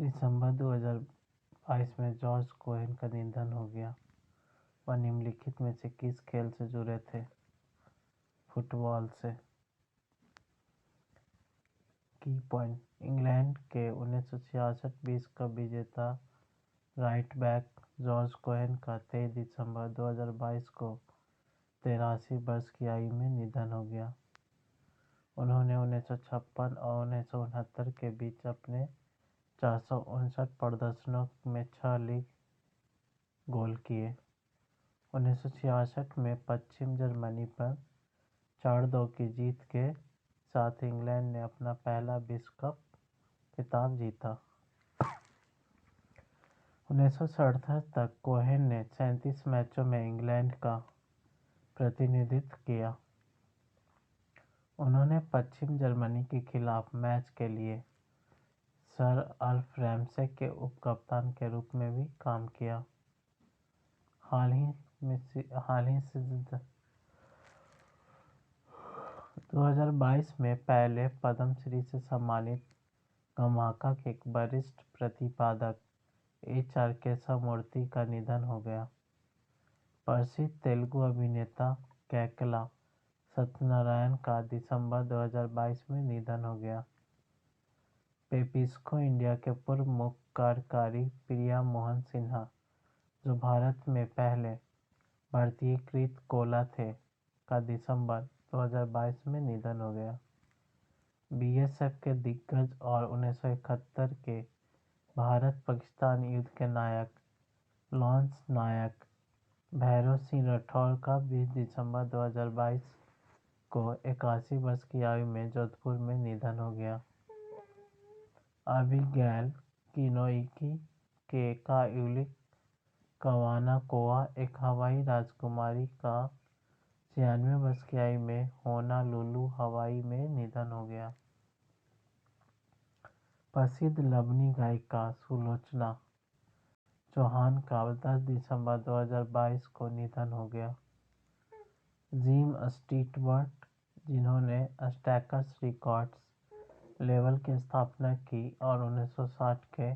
दिसंबर 2022 में George Cohen का निधन हो गया। वह निम्नलिखित में से किस खेल से जुड़े थे? फुटबॉल से। की पॉइंट: इंग्लैंड के 1966 विश्व कप विजेता राइट बैक जॉर्ज कोहेन का 23 दिसंबर 2022 को 83 वर्ष की आयु में निधन हो गया। उन्होंने 1956 और 1969 के बीच अपने 459 प्रदर्शनों में 6 लीग गोल किए। 1966 में पश्चिम जर्मनी पर 4-2 की जीत के साथ इंग्लैंड ने अपना पहला विश्व कप खिताब जीता। 1967 तक कोहेन ने 37 मैचों में इंग्लैंड का प्रतिनिधित्व किया। उन्होंने पश्चिम जर्मनी के खिलाफ मैच के लिए सर अल्फ रैमसे के उप-कप्तान के रूप में भी काम किया। हाल ही से 2022 में पहले पद्मश्री से सम्मानित गमाका के एक वरिष्ठ प्रतिपादक एच.आर. केशवमूर्ति का निधन हो गया। प्रसिद्ध तेलुगु अभिनेता कैकला सत्यनारायण का दिसंबर 2022 में निधन हो गया। पेप्सिको इंडिया के पूर्व मुख्य कार्यकारी प्रिया मोहन सिन्हा, जो भारत में पहले भारतीयकृत कोला थे, का दिसंबर 2022 में निधन हो गया। बीएसएफ के दिग्गज और 1971 के भारत-पाकिस्तान युद्ध के नायक लॉन्स नायक भैरों सिंह राठौर का 20 दिसंबर 2022 को 81 वर्ष की आयु में जोधपुर में निधन हो गया। अबिगैल किनोइकी केका यूलिक कवानाकोआ एक हवाई राजकुमारी का 96 वर्ष की आयु में होनोलुलु, हवाई में निधन हो गया। प्रसिद्ध लवनी गायिका सुलोचना चौहान का 10 दिसंबर 2022 को निधन हो गया। जिम स्टीवर्ट, जिन्होंने स्टैकर्स रिकॉर्ड्स लेबल की स्थापना की और 1960 के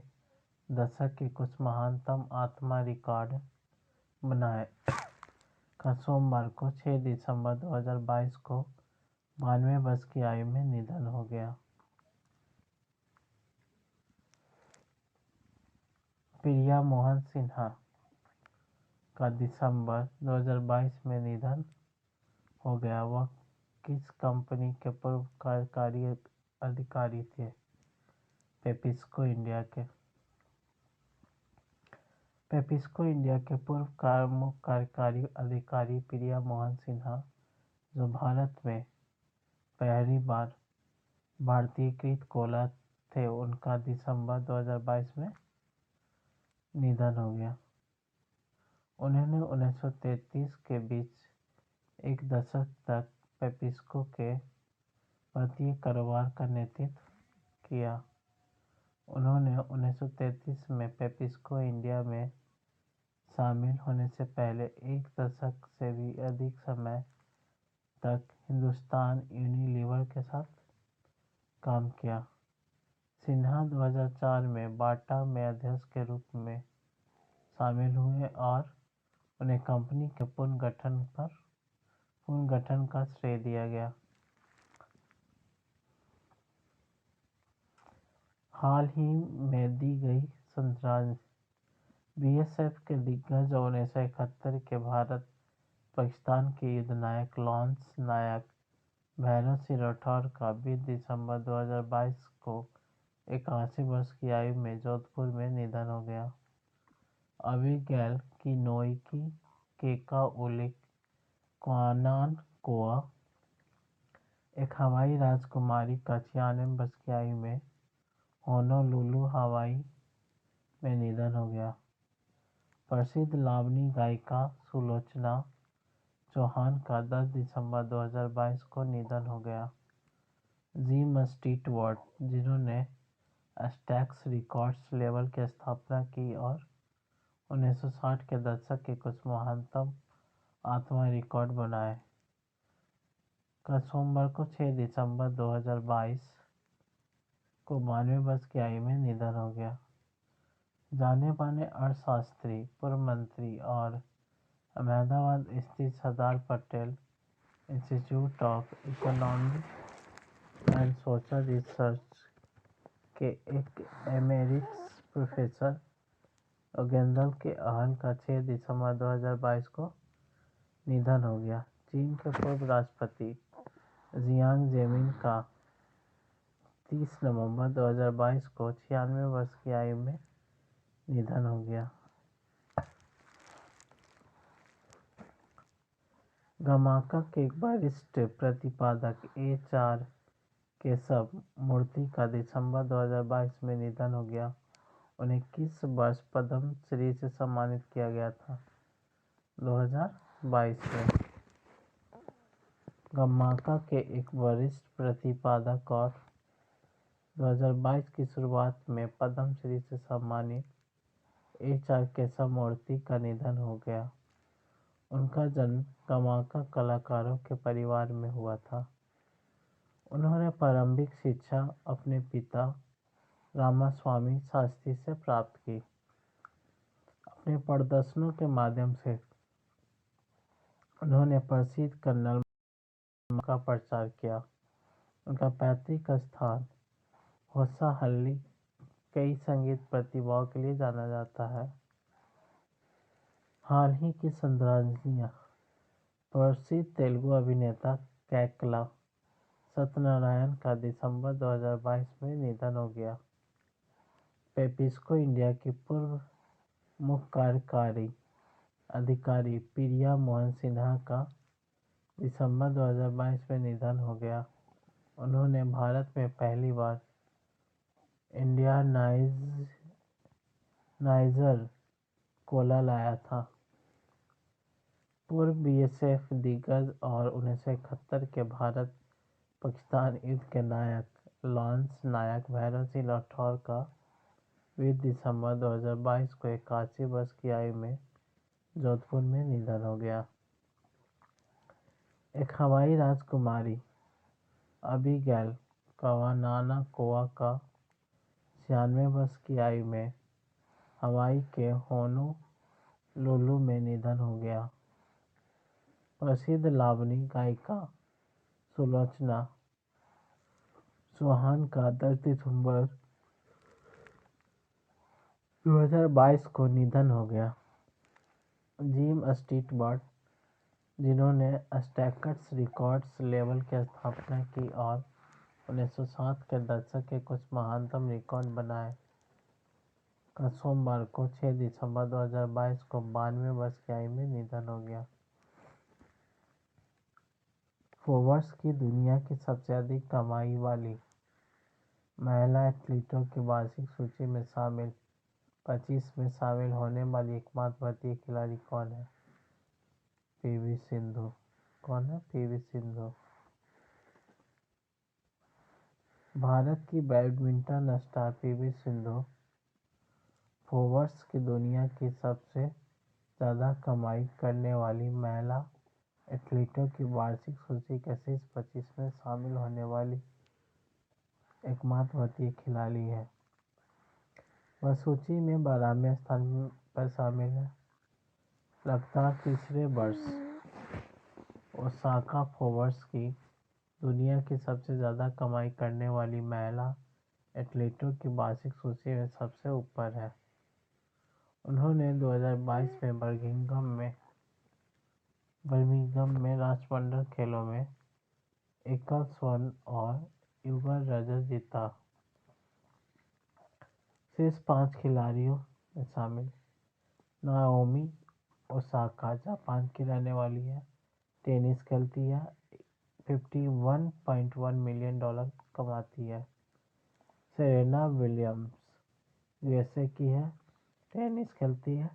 दशक के कुछ महानतम आत्मा रिकॉर्ड बनाए, का सोमवार को 6 दिसंबर 2022 को 92 वर्ष की आयु में निधन हो गया। प्रिया मोहन सिन्हा का दिसंबर 2022 में निधन हो गया। वह किस कंपनी के पूर्व कार्यकारी अधिकारी थे? पेप्सिको इंडिया के। पेप्सिको इंडिया के पूर्व मुख्य कार्यकारी अधिकारी प्रिया मोहन सिन्हा, जो भारत में पहली बार भारतीयकृत कोला थे, उनका दिसंबर 2022 में निधन हो गया। उन्होंने 1933 के बीच एक दशक तक पेप्सिको के भारतीय कारोबार का नेतृत्व किया। उन्होंने 1933 में पेप्सिको इंडिया में शामिल होने से पहले एक दशक से भी अधिक समय तक हिंदुस्तान यूनिलीवर के साथ काम किया। सिन्हा 2004 में बाटा में अध्यक्ष के रूप में शामिल हुए और उन्हें कंपनी के पुनर्गठन का श्रेय दिया गया। हाल ही में दी गई श्रद्धांजलि। बीएसएफ के दिग्गज और 1971 के भारत-पाकिस्तान के युद्ध नायक लॉन्स नायक भैरों सिंह राठौर का 20 दिसंबर 2022 को 81 वर्ष की आयु में जोधपुर में निधन हो गया। अबिगैल किनोइकी केका यूलिक कवानाकोआ एक हवाई राजकुमारी का 96 वर्ष की आयु में होनोलुलु, हवाई में निधन हो गया। प्रसिद्ध लावनी गायिका सुलोचना चौहान का 10 दिसंबर 2022 को निधन हो गया। जिम स्टीवर्ट, जिन्होंने स्टैक्स रिकॉर्ड्स लेबल की स्थापना की और 1960 के दशक के कुछ महानतम आत्मा रिकॉर्ड बनाए, का सोमवार को 6 दिसंबर 2022 को 92 वर्ष की आयु में निधन हो गया। जाने माने अर्थशास्त्री, पूर्व मंत्री और अहमदाबाद स्थित Sardar Patel Institute of Economic and Social Research के एक एमेरिटस प्रोफेसर योगेंद्र के अहल का 6 दिसंबर 2022 को निधन हो गया। चीन के पूर्व राष्ट्रपति जियांग जेमिन का 30 नवंबर 2022 को 96 वर्ष की आयु में निधन हो गया। गमाका के एक वरिष्ठ प्रतिपादक एच.आर. केशव मूर्ति का दिसंबर 2022 में निधन हो गया। उन्हें किस वर्ष पद्म श्री से सम्मानित किया गया था? 2022 में। गमाका के एक वरिष्ठ प्रतिपादक और 2022 की शुरुआत में पद्म श्री से सम्मानित एच.आर. केशव मूर्ति का निधन हो गया। उनका जन्म गमाका कलाकारों के परिवार में हुआ था। उन्होंने प्रारंभिक शिक्षा अपने पिता रामास्वामी शास्त्री से प्राप्त की। अपने प्रदर्शनों के माध्यम से उन्होंने प्रसिद्ध कन्नड़ का प्रचार किया। उनका पैतृक स्थान होसाहल्ली कई संगीत प्रतिभाओं के लिए जाना जाता है। हाल ही की श्रद्धांजलियां। प्रसिद्ध तेलुगु अभिनेता कैकला सत्यनारायण का दिसंबर 2022 में निधन हो गया। पेप्सिको इंडिया की पूर्व मुख्य कार्यकारी अधिकारी प्रिया मोहन सिन्हा का दिसंबर 2022 में निधन हो गया। उन्होंने भारत में पहली बार इंडिया नाइजर कोला लाया था। पूर्व बीएसएफ दिग्गज और 1971 के भारत पाकिस्तान युद्ध के नायक लांस नायक भैरव सिंह राठौर का 20 दिसंबर 2022 को 81 वर्ष की आयु में जोधपुर में निधन हो गया। एक हवाई राजकुमारी अबीगैल कावानाना-कोआ का 96 वर्ष की आयु में हवाई के होनोलुलु में निधन हो गया। प्रसिद्ध लावनी गायिका सुलोचना चौहान का 10 दिसंबर 2022 को निधन हो गया। जिम स्टीवर्ट, जिन्होंने स्टैकर्स रिकॉर्ड्स लेबल की स्थापना की और 1960 के दशक के कुछ महानतम रिकॉर्ड बनाए, का सोमवार को 6 दिसंबर 2022 को 92 वर्ष की आयु में निधन हो गया। फोर्ब्स की दुनिया की सबसे अधिक कमाई वाली महिला एथलीटों की वार्षिक सूची में 25 में शामिल होने वाली एकमात्र भारतीय खिलाड़ी कौन है? पीवी सिंधु। कौन है? पीवी सिंधु। भारत की badminton star PV Sindhu Forbes की दुनिया की सबसे ज़्यादा कमाई करने वाली महिला एथलीटों की वार्षिक सूची के शीर्ष 25 में शामिल होने वाली एकमात्र भारतीय खिलाड़ी है। वह सूची में 12वें स्थान पर शामिल है। लगातार तीसरे वर्ष ओसाका फोर्ब्स की दुनिया की सबसे ज़्यादा कमाई करने वाली महिला एथलीटों की वार्षिक सूची में सबसे ऊपर है। उन्होंने 2022 में बर्मिंघम में राष्ट्रमंडल खेलों में एकल स्वर्ण और युगल रजत जीता। शीर्ष 5 खिलाड़ियों में शामिल नाओमी ओसाका जापान की रहने वाली है। टेनिस खेलती है। $51.1 मिलियन कमाती है। सेरेना विलियम्स यूएसए की है। टेनिस खेलती है।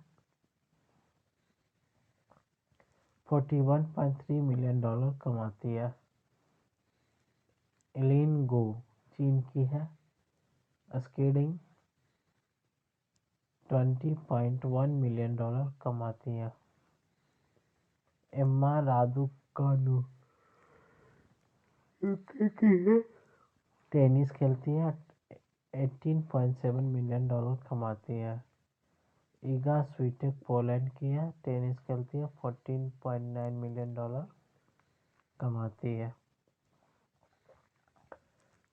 $41.3 मिलियन कमाती है। एलिन गो चीन की है। स्कीडिंग $20.1 मिलियन कमाती है। एम्मा रादुकानु यूके की है। टेनिस खेलती है। $18.7 मिलियन कमाती है। ईगा स्वीटेक पोलैंड की है, टेनिस खेलती है, $14.9 मिलियन कमाती है।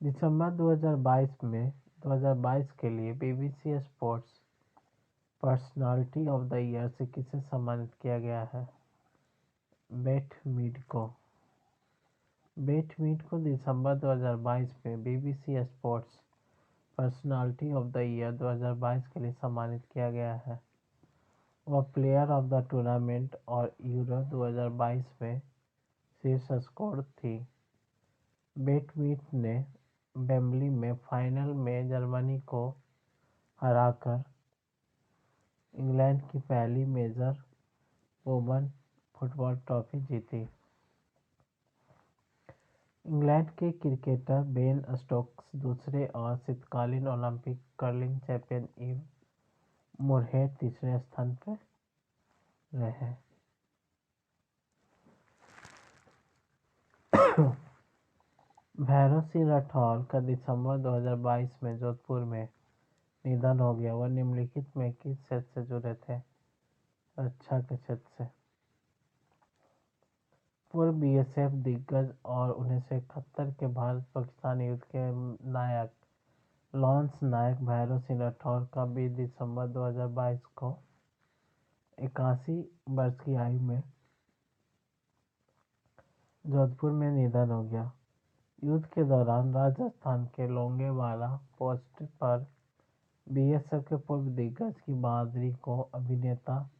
दिसंबर 2022 के लिए BBC sports personality of the year से किसे सम्मानित किया गया है? बेथ मीड को दिसंबर 2022 में BBC sports personality of the year 2022 के लिए सम्मानित किया गया है। वह प्लेयर ऑफ द टूर्नामेंट और यूरो 2022 में शीर्ष स्कोर थी। बेथ मीड ने वेम्बली में फाइनल में जर्मनी को हराकर इंग्लैंड की पहली मेजर वुमेन फुटबॉल ट्रॉफी जीती। इंग्लैंड के क्रिकेटर बेन स्टोक्स दूसरे और शीतकालीन ओलंपिक कर्लिंग चैंपियन इव मुरहेट तीसरे स्थान पर रहे। भैरव सिंह राठौर का दिसंबर 2022 में जोधपुर में निधन हो गया। वह निम्नलिखित में किस क्षेत्र से जुड़े थे? रक्षा के क्षेत्र से। पूर्व बीएसएफ दिग्गज और 1971 के भारत-पाकिस्तान युद्ध के नायक लॉन्स नायक भैरव सिंह राठौर का 20 दिसंबर 2022 को 81 वर्ष की आयु में जोधपुर में निधन हो गया। युद्ध के दौरान राजस्थान के लोंगेवाला पोस्ट पर बीएसएफ के पूर्व दिग्गज की बहादुरी को अभिनेता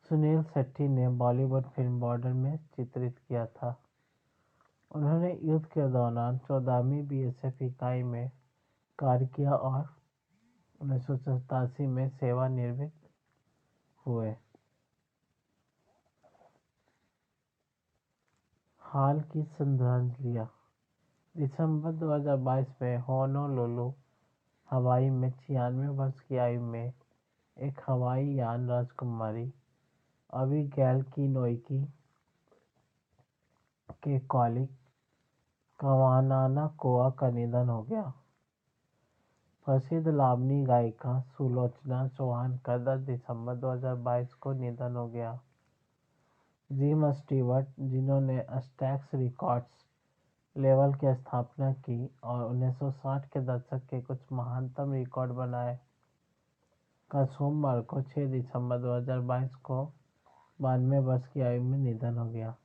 सुनील शेट्टी ने बॉलीवुड फिल्म बॉर्डर में चित्रित किया था। उन्होंने युद्ध के दौरान 14वीं बीएसएफ इकाई में कार्य किया और 1987 में सेवानिवृत्त हुए। हाल की श्रद्धांजलियां। दिसंबर 2022 में होनोलुलु हवाई में 96 वर्ष की आयु में एक हवाई यान राजकुमारी अबिगैल किनोइकी के कॉलिग कावानाकोआ का निधन हो गया। प्रसिद्ध लावनी गायिका सुलोचना चौहान का 10 दिसंबर 2022 को निधन हो गया। जिम स्टीवर्ट, जिन्होंने स्टैक्स रिकॉर्ड्स लेबल की स्थापना की और 1960 के दशक के कुछ महानतम रिकॉर्ड बनाए, का सोमवार को 6 दिसंबर 2022 को 92 वर्ष की आयु में निधन हो गया।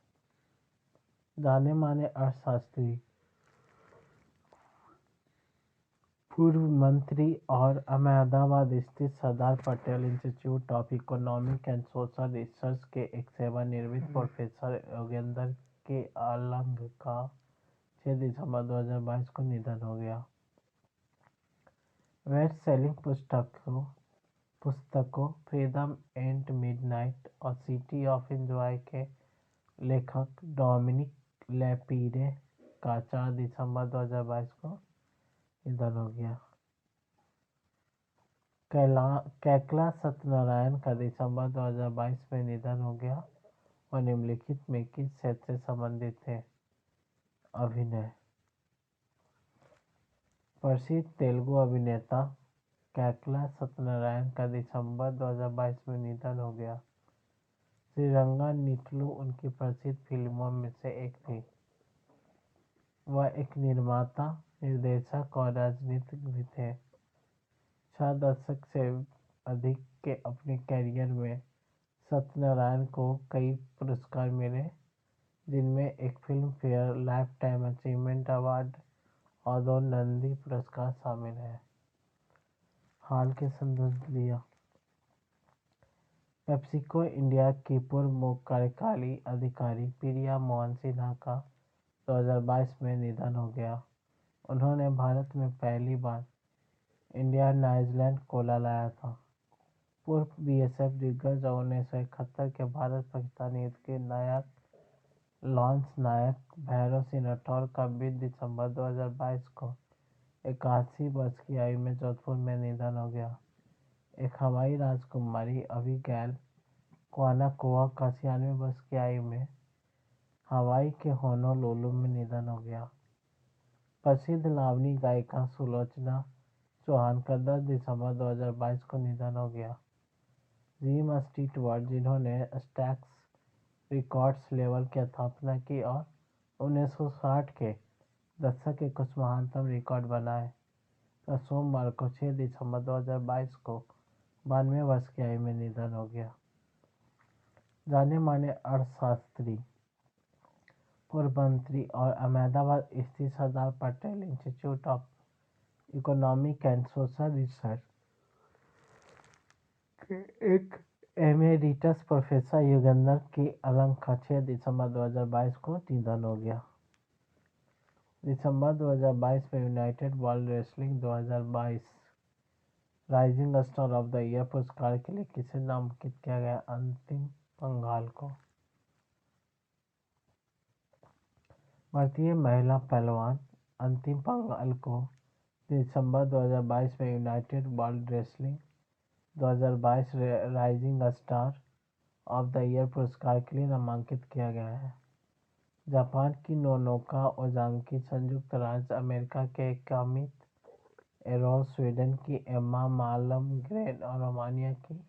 जाने माने अर्थशास्त्री, पूर्व मंत्री और अहमदाबाद स्थित Sardar Patel Institute of Economic and Social Research के एक सेवानिवृत्त प्रोफेसर योगेंद्र के आलंग का 6 दिसंबर 2022 को निधन हो गया। बेस्ट सेलिंग पुस्तकों फ्रीडम एट मिडनाइट और सिटी ऑफ एंजॉय के लेखक डोमिनिक लेपिरे का 4 दिसंबर 2022 को निधन हो गया। कैकला सत्यनारायण का दिसंबर 2022 में निधन हो गया। वह निम्नलिखित में किस क्षेत्र से संबंधित थे? अभिनय। प्रसिद्ध तेलुगु अभिनेता कैकला सत्यनारायण का दिसंबर 2022 में निधन हो गया। श्रीरंगा नीटलू उनकी प्रसिद्ध फिल्मों में से एक थी। वह एक निर्माता, निर्देशक और राजनीतिक भी थे। 6 दशक से अधिक के अपने कैरियर में सत्यनारायण को कई पुरस्कार मिले, जिनमें एक film fair life time achievement award और 2 नंदी पुरस्कार शामिल हैं। हाल के श्रद्धांजलियां। पेप्सिको इंडिया की पूर्व मुख्य कार्यकारी अधिकारी प्रिया मोहन सिन्हा का 2022 में निधन हो गया। उन्होंने भारत में पहली बार इंडिया न्यूजीलैंड कोला लाया था। पूर्व बीएसएफ दिग्गज और 1971 के भारत-पाकिस्तान युद्ध के नायक लॉन्स नायक भैरव सिंह राठौर का 20 दिसंबर 2022 को 81 वर्ष की आयु में जोधपुर में निधन हो गया। एक हवाई राजकुमारी अबिगैल क्वानाकोआ का 96 वर्ष की आयु में हवाई के होनोलुलु में निधन हो गया। प्रसिद्ध लावनी गायिका सुलोचना चौहान का 10 दिसंबर 2022 को निधन हो गया। जिम स्टीवर्ट, जिन्होंने स्टैक्स रिकॉर्ड्स लेबल की स्थापना की और 1960 के दशक के कुछ महानतम रिकॉर्ड बनाए, का सोमवार को 6 दिसंबर 2022 को 92 वर्ष की आयु में निधन हो गया। जाने माने अर्थशास्त्री, पूर्व मंत्री और अहमदाबाद स्थित Sardar Patel Institute of Economic and Social Research के एक एमेरिटस प्रोफेसर युगंधर की अलंग का 6 दिसंबर 2022 को निधन हो गया। दिसंबर 2022 में United world wrestling 2022 rising star of the year पुरस्कार के लिए किसे नामांकित किया गया? अंतिम पंघाल को। भारतीय महिला पहलवान अंतिम पंघाल को दिसंबर 2022 में United world wrestling 2022 rising star of the year पुरस्कार के लिए नामांकित किया गया है। जापान की नोनोका ओजाकी, संयुक्त राज्य अमेरिका के कामित एरोल, स्वीडन की एम्मा मालमग्रेन और रोमानिया की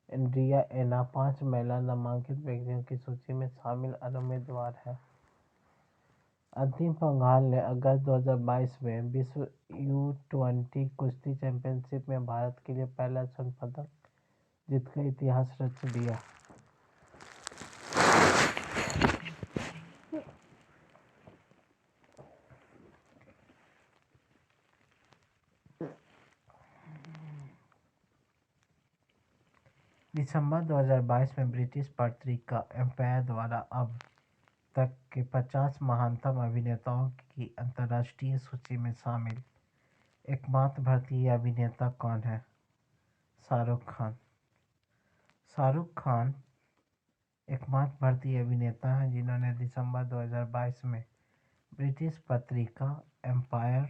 एंड्रिया एना 5 महिला नामांकित व्यक्तियों की सूची में शामिल अन्य उम्मीदवार हैं। अंतिम पंघाल ने अगस्त 2022 में विश्व U20 कुश्ती चैंपियनशिप में भारत के लिए पहला स्वर्ण पदक जीतकर इतिहास रच दिया। दिसंबर 2022 में ब्रिटिश पत्रिका एम्पायर द्वारा अब तक के 50 महानतम अभिनेताओं की अंतर्राष्ट्रीय सूची में शामिल एकमात्र भारतीय अभिनेता कौन है? शाहरुख खान। शाहरुख खान एकमात्र भारतीय अभिनेता हैं जिन्होंने दिसंबर 2022 में ब्रिटिश पत्रिका एम्पायर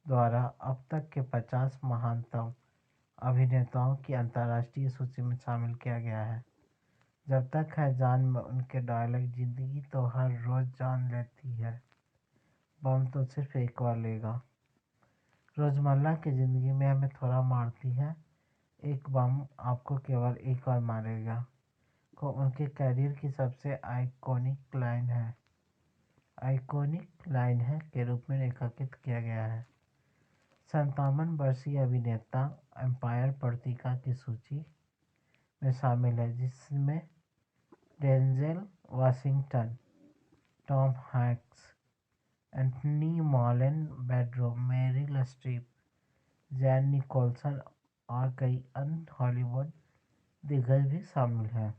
द्वारा अब तक के 50 महानतम अभिनेताओं की अंतर्राष्ट्रीय सूची में शामिल किया गया है। जब तक है जान में उनके डायलॉग, जिंदगी तो हर रोज जान लेती है, बम तो सिर्फ एक बार लेगा। रोजमर्रा की जिंदगी में हमें थोड़ा मारती है, एक बम आपको केवल एक बार मारेगा को उनके करियर की सबसे आइकॉनिक लाइन है के रूप में रेखांकित किया गया है। 57 वर्षीय अभिनेता एम्पायर पत्रिका की सूची में शामिल है, जिसमें Denzel Washington, Tom Hanks, Anthony Marlon Brando, Meryl Streep, जैन निकोलसन और कई अन्य हॉलीवुड दिग्गज भी शामिल हैं।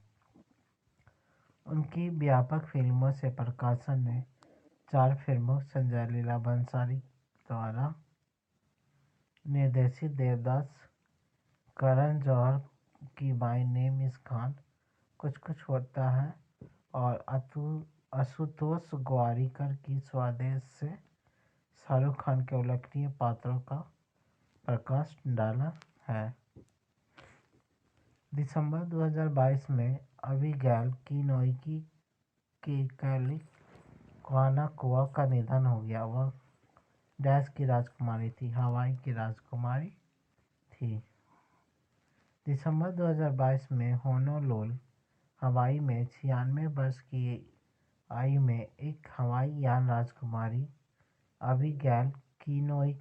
उनकी व्यापक फिल्मों से प्रकाशन ने 4 फिल्मों संजय लीला भंसाली द्वारा निर्देशित देवदास, करण जौहर की माय नेम इज खान, कुछ कुछ होता है और आशुतोष गोवारिकर की स्वदेश से शाहरुख खान के उल्लेखनीय पात्रों का प्रकाश डाला है। दिसंबर 2022 में अबिगैल किनोई के कानाकुआ का निधन हो गया। वह डैश की राजकुमारी थी, हवाई की राजकुमारी थी। दिसंबर 2022 में होनोलुलु, हवाई में 96 वर्ष की आयु में एक हवाई यान राजकुमारी अबिगैल किनोई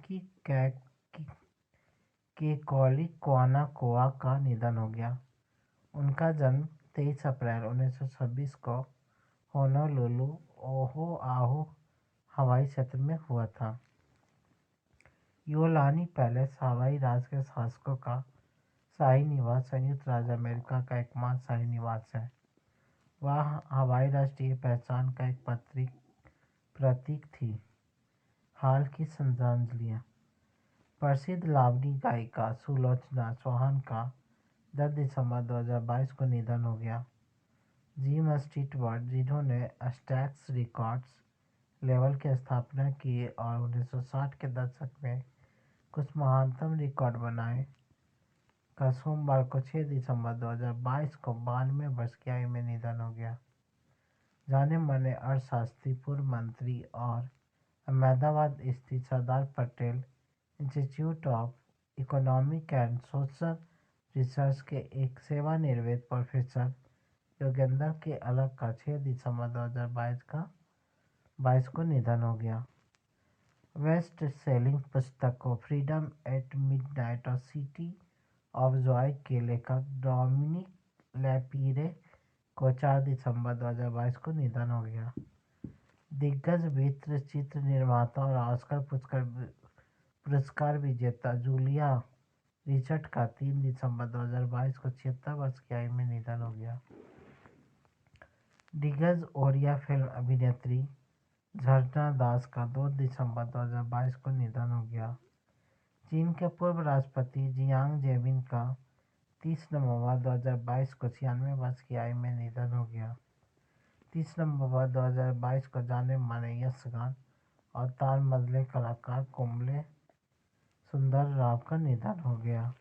के कानाकुआ का निधन हो गया। उनका जन्म 23 अप्रैल 1926 को होनोलुलु, ओआहू हवाई क्षेत्र में हुआ था। योलानी पैलेस हवाई राज के शासकों का शाही निवास संयुक्त राज्य अमेरिका का एकमात्र शाही निवास है। वह हवाई राष्ट्रीय पहचान का एक प्रतीक थी। हाल की श्रद्धांजलियाँ। प्रसिद्ध लावणी गायिका सुलोचना चौहान का 10 दिसंबर 2022 को निधन हो गया। जिम स्टीवर्ट, जिन्होंने स्टैक्स रिकॉर्ड्स लेबल की स्थापना की और 1960 के दशक में कुछ महानतम रिकॉर्ड बनाए, का सोमवार को 6 दिसंबर 2022 को 92 वर्ष की आयु में निधन हो गया। जाने माने अर्थशास्त्री, पूर्व मंत्री और अहमदाबाद स्थित Sardar Patel Institute of Economic and Social Research के एक सेवानिवृत्त प्रोफेसर योगेंद्र के अलग का 6 दिसंबर 2022 को निधन हो गया। बेस्ट सेलिंग पुस्तकों फ्रीडम एट मिडनाइट और सिटी ऑफ जॉय के लेखक डोमिनिक लैपिरे को 4 दिसंबर 2022 को निधन हो गया। दिग्गज चित्र निर्माता और ऑस्कर पुरस्कार विजेता जूलिया रिचर्ड का 3 दिसंबर 2022 को 76 वर्ष की आयु में निधन हो गया। दिग्गज ओड़िया फिल्म अभिनेत्री झरना दास का 2 दिसंबर 2022 को निधन हो गया। चीन के पूर्व राष्ट्रपति जियांग जेमिन का 30 नवंबर 2022 को 96 वर्ष की आयु में निधन हो गया। 30 नवंबर 2022 को जाने माने यक्षगान और ताल मदले कलाकार कुंबले सुंदर राव का निधन हो गया।